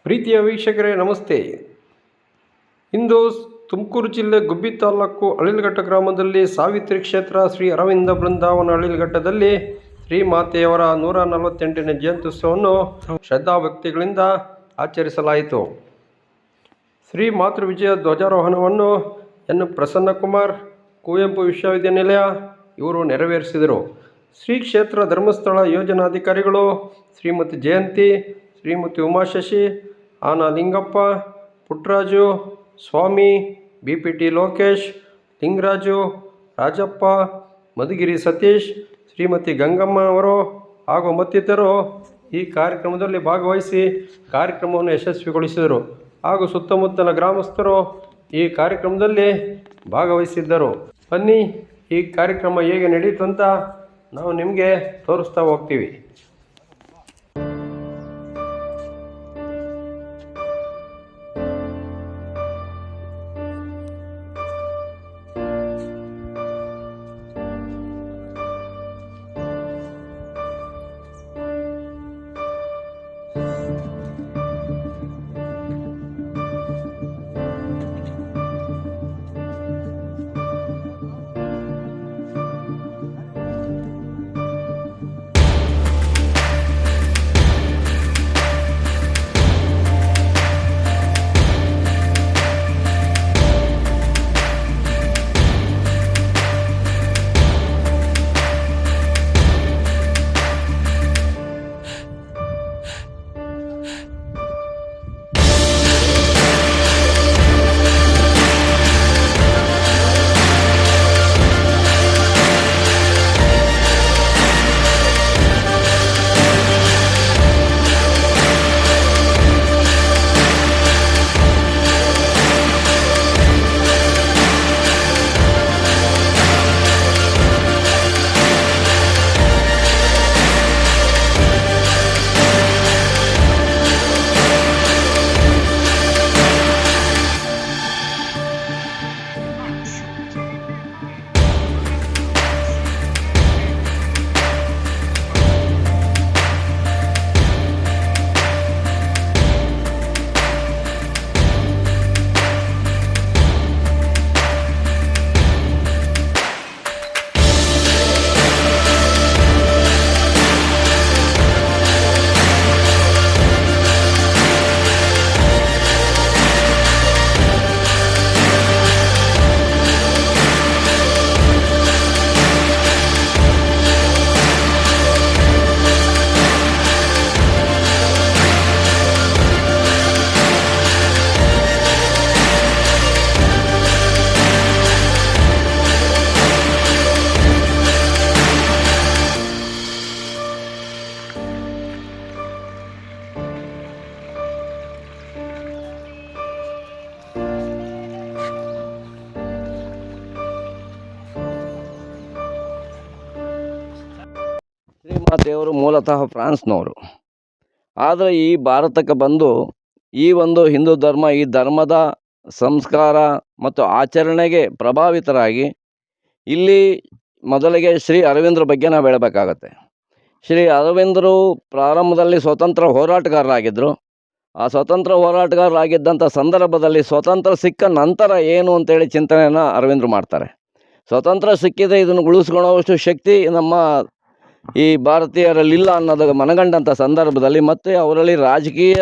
ಪ್ರೀತಿಯ ವೀಕ್ಷಕರೇ ನಮಸ್ತೆ. ಇಂದು ತುಮಕೂರು ಜಿಲ್ಲೆ ಗುಬ್ಬಿ ತಾಲೂಕು ಅಳಿಲ್ಘಟ್ಟ ಗ್ರಾಮದಲ್ಲಿ ಸಾವಿತ್ರಿ ಕ್ಷೇತ್ರ ಶ್ರೀ ಅರವಿಂದ ಬೃಂದಾವನ ಅಳಿಲ್ಘಟ್ಟದಲ್ಲಿ ಶ್ರೀ ಮಾತೆಯವರ 148ನೇ ಜಯಂತ್ಯುತ್ಸವವನ್ನು ಶ್ರದ್ಧಾಭಕ್ತಿಗಳಿಂದ ಆಚರಿಸಲಾಯಿತು. ಶ್ರೀ ಮಾತೃ ವಿಜಯ ಧ್ವಜಾರೋಹಣವನ್ನು ಎನ್ ಪ್ರಸನ್ನಕುಮಾರ್, ಕುವೆಂಪು ವಿಶ್ವವಿದ್ಯಾನಿಲಯ ಇವರು ನೆರವೇರಿಸಿದರು. ಶ್ರೀ ಕ್ಷೇತ್ರ ಧರ್ಮಸ್ಥಳ ಯೋಜನಾಧಿಕಾರಿಗಳು ಶ್ರೀಮತಿ ಜಯಂತಿ, ಶ್ರೀಮತಿ ಉಮಾಶಶಿ, ಆನಲಿಂಗಪ್ಪ, ಪುಟ್ಟರಾಜು, ಸ್ವಾಮಿ, ಬಿಪಿಟಿ ಲೋಕೇಶ್, ಲಿಂಗರಾಜು, ರಾಜಪ್ಪ, ಮಧುಗಿರಿ ಸತೀಶ್, ಶ್ರೀಮತಿ ಗಂಗಮ್ಮ ಅವರು ಹಾಗೂ ಮತ್ತಿತರರು ಈ ಕಾರ್ಯಕ್ರಮದಲ್ಲಿ ಭಾಗವಹಿಸಿ ಕಾರ್ಯಕ್ರಮವನ್ನು ಯಶಸ್ವಿಗೊಳಿಸಿದರು ಹಾಗೂ ಸುತ್ತಮುತ್ತಲ ಗ್ರಾಮಸ್ಥರು ಈ ಕಾರ್ಯಕ್ರಮದಲ್ಲಿ ಭಾಗವಹಿಸಿದ್ದರು. ಬನ್ನಿ, ಈ ಕಾರ್ಯಕ್ರಮ ಹೇಗೆ ನಡೆಯಿತು ಅಂತ ನಾವು ನಿಮಗೆ ತೋರಿಸ್ತಾ ಹೋಗ್ತೀವಿ. ಶ್ರೀಮಾತೆಯವರು ಮೂಲತಃ ಫ್ರಾನ್ಸ್ನವರು. ಆದರೆ ಈ ಭಾರತಕ್ಕೆ ಬಂದು ಈ ಒಂದು ಹಿಂದೂ ಧರ್ಮ, ಈ ಧರ್ಮದ ಸಂಸ್ಕಾರ ಮತ್ತು ಆಚರಣೆಗೆ ಪ್ರಭಾವಿತರಾಗಿ ಇಲ್ಲಿ ಮೊದಲಿಗೆ ಶ್ರೀ ಅರವಿಂದ್ರ ಬಗ್ಗೆ ನಾವು ಹೇಳಬೇಕಾಗತ್ತೆ. ಶ್ರೀ ಅರವಿಂದರು ಪ್ರಾರಂಭದಲ್ಲಿ ಸ್ವತಂತ್ರ ಹೋರಾಟಗಾರರಾಗಿದ್ದರು. ಆ ಸ್ವತಂತ್ರ ಹೋರಾಟಗಾರರಾಗಿದ್ದಂಥ ಸಂದರ್ಭದಲ್ಲಿ ಸ್ವತಂತ್ರ ಸಿಕ್ಕ ನಂತರ ಏನು ಅಂತೇಳಿ ಚಿಂತನೆಯನ್ನು ಅರವಿಂದರು ಮಾಡ್ತಾರೆ. ಸ್ವತಂತ್ರ ಸಿಕ್ಕಿದೆ, ಇದನ್ನು ಉಳಿಸ್ಕೊಳ್ಳೋವಷ್ಟು ಶಕ್ತಿ ನಮ್ಮ ಈ ಭಾರತೀಯರಲ್ಲಿಲ್ಲ ಅನ್ನೋದು ಮನಗಂಡಂಥ ಸಂದರ್ಭದಲ್ಲಿ ಮತ್ತೆ ಅವರಲ್ಲಿ ರಾಜಕೀಯ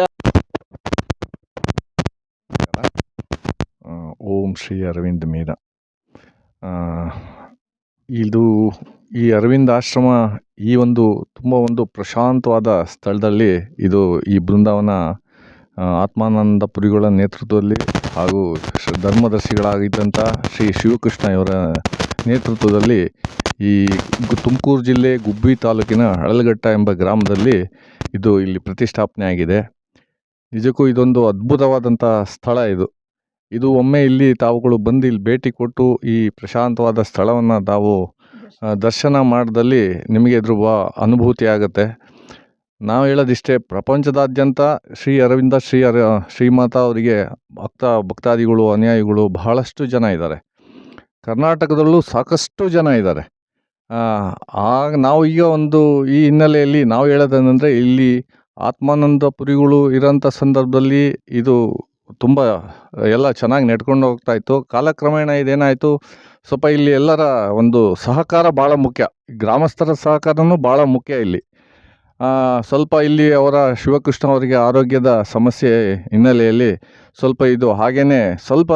ಓಂ ಶ್ರೀ ಅರವಿಂದ್ ಮೀರ. ಇದು ಈ ಅರವಿಂದ ಆಶ್ರಮ ಈ ತುಂಬ ಪ್ರಶಾಂತವಾದ ಸ್ಥಳದಲ್ಲಿ ಈ ಬೃಂದಾವನ ಆತ್ಮಾನಂದ ಪುರಿಗಳ ನೇತೃತ್ವದಲ್ಲಿ ಹಾಗೂ ಧರ್ಮದರ್ಶಿಗಳಾಗಿದ್ದಂಥ ಶ್ರೀ ಶಿವಕೃಷ್ಣ ಇವರ ನೇತೃತ್ವದಲ್ಲಿ ಈ ತುಮಕೂರು ಜಿಲ್ಲೆ ಗುಬ್ಬಿ ತಾಲೂಕಿನ ಅಳಿಲ್ಘಟ್ಟ ಎಂಬ ಗ್ರಾಮದಲ್ಲಿ ಇಲ್ಲಿ ಪ್ರತಿಷ್ಠಾಪನೆ ಆಗಿದೆ. ನಿಜಕ್ಕೂ ಇದೊಂದು ಅದ್ಭುತವಾದಂಥ ಸ್ಥಳ. ಇದು ಒಮ್ಮೆ ಇಲ್ಲಿ ತಾವುಗಳು ಬಂದು ಇಲ್ಲಿ ಭೇಟಿ ಕೊಟ್ಟು ಈ ಪ್ರಶಾಂತವಾದ ಸ್ಥಳವನ್ನು ತಾವು ದರ್ಶನ ಮಾಡಿದಲ್ಲಿ ನಿಮಗೆ ಇದ್ರ ಅನುಭೂತಿ ಆಗುತ್ತೆ. ನಾವು ಹೇಳೋದಿಷ್ಟೇ, ಪ್ರಪಂಚದಾದ್ಯಂತ ಶ್ರೀ ಅರವಿಂದ ಶ್ರೀಮಾತಾ ಅವರಿಗೆ ಭಕ್ತಾದಿಗಳು, ಅನುಯಾಯಿಗಳು ಬಹಳಷ್ಟು ಜನ ಇದ್ದಾರೆ. ಕರ್ನಾಟಕದಲ್ಲೂ ಸಾಕಷ್ಟು ಜನ ಇದ್ದಾರೆ. ನಾವು ಈಗ ಈ ಹಿನ್ನೆಲೆಯಲ್ಲಿ ನಾವು ಹೇಳೋದೇನೆಂದರೆ, ಇಲ್ಲಿ ಆತ್ಮಾನಂದ ಪುರಿಗಳು ಇರೋಂಥ ಸಂದರ್ಭದಲ್ಲಿ ಇದು ತುಂಬ ಎಲ್ಲ ಚೆನ್ನಾಗಿ ನಡ್ಕೊಂಡು ಹೋಗ್ತಾ ಇತ್ತು. ಕಾಲಕ್ರಮೇಣ ಇದೇನಾಯಿತು, ಸ್ವಲ್ಪ ಇಲ್ಲಿ ಎಲ್ಲರ ಒಂದು ಸಹಕಾರ ಭಾಳ ಮುಖ್ಯ, ಗ್ರಾಮಸ್ಥರ ಸಹಕಾರನೂ ಭಾಳ ಮುಖ್ಯ ಇಲ್ಲಿ. ಸ್ವಲ್ಪ ಇಲ್ಲಿ ಅವರ ಶಿವಕೃಷ್ಣ ಅವರಿಗೆ ಆರೋಗ್ಯದ ಸಮಸ್ಯೆ ಹಿನ್ನೆಲೆಯಲ್ಲಿ ಸ್ವಲ್ಪ ಇದು ಹಾಗೇ ಸ್ವಲ್ಪ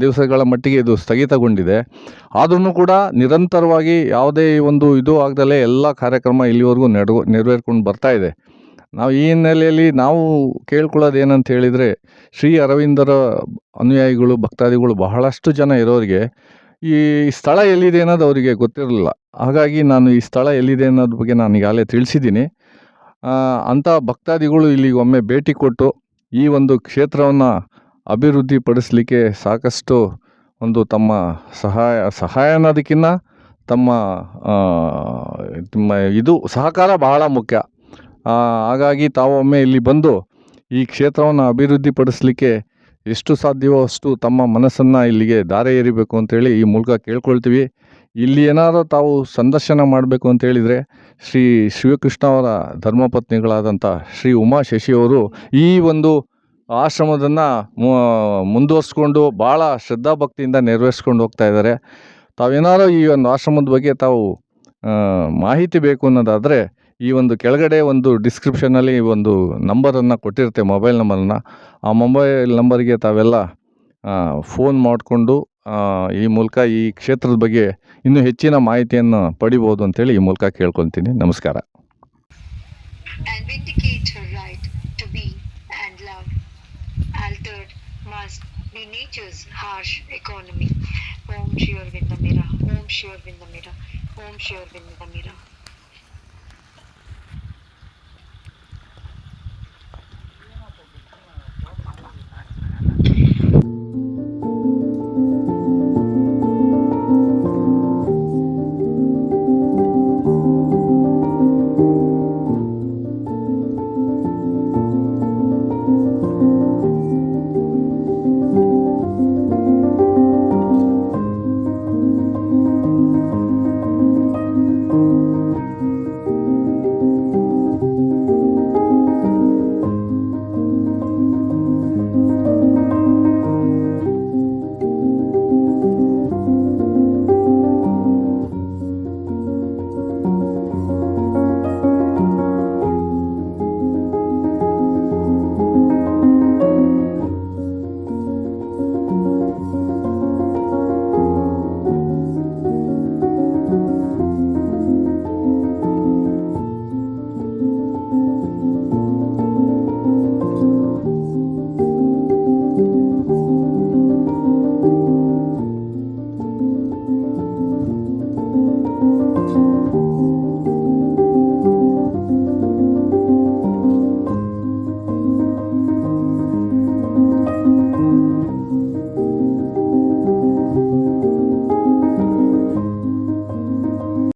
ದಿವಸಗಳ ಮಟ್ಟಿಗೆ ಇದು ಸ್ಥಗಿತಗೊಂಡಿದೆ. ಆದ್ರೂ ಕೂಡ ನಿರಂತರವಾಗಿ ಯಾವುದೇ ಒಂದು ಇದು ಆಗದಲೇ ಎಲ್ಲ ಕಾರ್ಯಕ್ರಮ ಇಲ್ಲಿವರೆಗೂ ನೆರವೇರ್ಕೊಂಡು ಬರ್ತಾ ಇದೆ. ನಾವು ಈ ಹಿನ್ನೆಲೆಯಲ್ಲಿ ನಾವು ಕೇಳ್ಕೊಳ್ಳೋದು ಏನಂತ ಹೇಳಿದರೆ, ಶ್ರೀ ಅರವಿಂದರ ಅನುಯಾಯಿಗಳು ಭಕ್ತಾದಿಗಳು ಬಹಳಷ್ಟು ಜನ ಇರೋರಿಗೆ ಈ ಸ್ಥಳ ಎಲ್ಲಿದೆ ಅನ್ನೋದು ಅವರಿಗೆ ಗೊತ್ತಿರಲಿಲ್ಲ. ಹಾಗಾಗಿ ನಾನು ಈ ಸ್ಥಳ ಎಲ್ಲಿದೆ ಅನ್ನೋದ್ರ ಬಗ್ಗೆ ನಾನು ಈಗಾಗಲೇ ತಿಳಿಸಿದ್ದೀನಿ. ಅಂಥ ಭಕ್ತಾದಿಗಳು ಇಲ್ಲಿಗೆ ಒಮ್ಮೆ ಭೇಟಿ ಕೊಟ್ಟು ಈ ಒಂದು ಕ್ಷೇತ್ರವನ್ನು ಅಭಿವೃದ್ಧಿಪಡಿಸಲಿಕ್ಕೆ ಸಾಕಷ್ಟು ಒಂದು ತಮ್ಮ ಸಹಾಯ ಅನ್ನೋದಕ್ಕಿಂತ ತಮ್ಮ ಇದು ಸಹಕಾರ ಬಹಳ ಮುಖ್ಯ. ಹಾಗಾಗಿ ತಾವೊಮ್ಮೆ ಇಲ್ಲಿ ಬಂದು ಈ ಕ್ಷೇತ್ರವನ್ನು ಅಭಿವೃದ್ಧಿಪಡಿಸಲಿಕ್ಕೆ ಎಷ್ಟು ಸಾಧ್ಯವೋ ಅಷ್ಟು ತಮ್ಮ ಮನಸ್ಸನ್ನು ಇಲ್ಲಿಗೆ ಧಾರೆ ಎರಿಬೇಕು ಅಂತೇಳಿ ಈ ಮೂಲಕ ಕೇಳ್ಕೊಳ್ತೀವಿ. ಇಲ್ಲಿ ಏನಾದರೂ ತಾವು ಸಂದರ್ಶನ ಮಾಡಬೇಕು ಅಂತೇಳಿದರೆ ಶ್ರೀ ಶಿವಕೃಷ್ಣ ಅವರ ಧರ್ಮಪತ್ನಿಗಳಾದಂಥ ಶ್ರೀ ಉಮಾ ಶಶಿಯವರು ಈ ಒಂದು ಆಶ್ರಮದನ್ನು ಮುಂದುವರಿಸ್ಕೊಂಡು ಭಾಳ ಶ್ರದ್ಧಾಭಕ್ತಿಯಿಂದ ನೆರವೇರಿಸ್ಕೊಂಡು ಹೋಗ್ತಾ ಇದ್ದಾರೆ. ತಾವೇನಾದರೂ ಈ ಒಂದು ಆಶ್ರಮದ ಬಗ್ಗೆ ತಾವು ಮಾಹಿತಿ ಬೇಕು ಅನ್ನೋದಾದರೆ ಈ ಒಂದು ಕೆಳಗಡೆ ಒಂದು ಡಿಸ್ಕ್ರಿಪ್ಷನಲ್ಲಿ ಒಂದು ನಂಬರನ್ನು ಕೊಟ್ಟಿರುತ್ತೆ, ಮೊಬೈಲ್ ನಂಬರನ್ನು. ಆ ಮೊಬೈಲ್ ನಂಬರಿಗೆ ತಾವೆಲ್ಲ ಫೋನ್ ಮಾಡಿಕೊಂಡು ಈ ಮೂಲಕ ಈ ಕ್ಷೇತ್ರದ ಬಗ್ಗೆ ಇನ್ನೂ ಹೆಚ್ಚಿನ ಮಾಹಿತಿಯನ್ನು ಪಡಿಬೋದು ಅಂತೇಳಿ ಈ ಮೂಲಕ ಕೇಳ್ಕೊತೀನಿ. ನಮಸ್ಕಾರ. And vindicate her right to be and love. Altered must be nature's harsh economy. Om Shri Arvinda Mira, Om Shri Arvinda Mira, Om Shri Arvinda Mira.